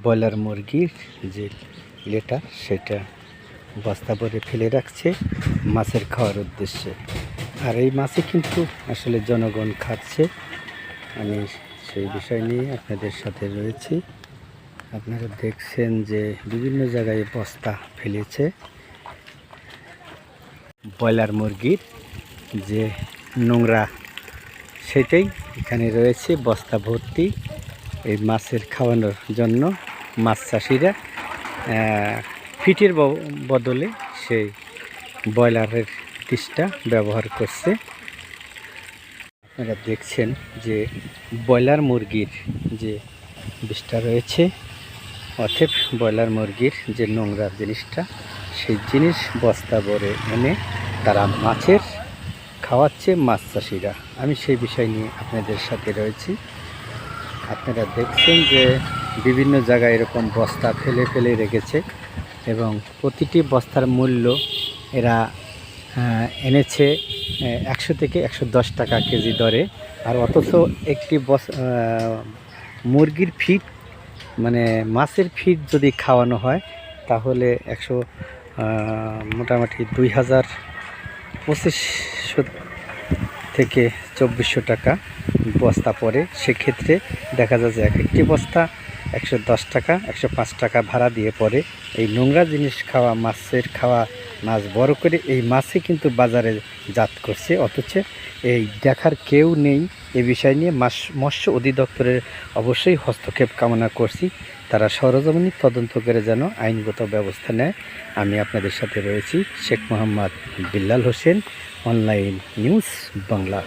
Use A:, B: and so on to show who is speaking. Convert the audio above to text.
A: Broiler মুরগির যে letter সেটা বস্তা ভরে ফেলে রাখছে মাছের খাওয়ার উদ্দেশ্যে। আর এই মাছই কিন্তু আসলে জনগণ খাচ্ছে। আমি সেই বিষয় নিয়ে আপনাদের সাথে রয়েছি। আপনারা দেখছেন যে বিভিন্ন জায়গায় বস্তা ফেলেছে ব্রয়লার মুরগির যে নোংরা, সেটাই এখানে রয়েছে বস্তা ভর্তি। এই মাছের খাওয়ানোর জন্য মাছ চাষিরা ফিটের বদলে সেই ব্রয়লারের তিষ্টা ব্যবহার করছে। আপনারা দেখছেন যে ব্রয়লার মুরগির যে বিষটা রয়েছে, অতএব ব্রয়লার মুরগির যে নোংরা জিনিসটা, সেই জিনিস বস্তা ভরে এনে তারা মাছের খাওয়াচ্ছে মাছ চাষিরা। আমি সেই বিষয় নিয়ে আপনাদের সাথে রয়েছি। আপনারা দেখছেন যে বিভিন্ন জায়গায় এরকম বস্তা ফেলে ফেলে রেখেছে এবং প্রতিটি বস্তার মূল্য এরা এনেছে 100 থেকে 110 টাকা কেজি দরে। আর অথচ একটি মুরগির ফিট মানে মাছের ফিট যদি খাওয়ানো হয় তাহলে মোটামুটি 2500 থেকে 2400 টাকা বস্তা পড়ে। সেক্ষেত্রে দেখা যায় যে একটি বস্তা 110 টাকা 105 টাকা ভাড়া দিয়ে পড়ে। এই নোংরা জিনিস খাওয়া মাছের খাওয়া মাছ বড় করে এই মাছই কিন্তু বাজারে জাত করছে, অথচ এই দেখার কেউ নেই। এ বিষয় নিয়ে মৎস্য অধিদপ্তরের অবশ্যই হস্তক্ষেপ কামনা করছি। তারা সরেজমিনে তদন্ত করে যেন আইনগত ব্যবস্থা নেয়। আমি আপনাদের সাথে রয়েছি শেখ মোহাম্মদ বিল্লাল হোসেন, অনলাইন নিউজ বাংলা।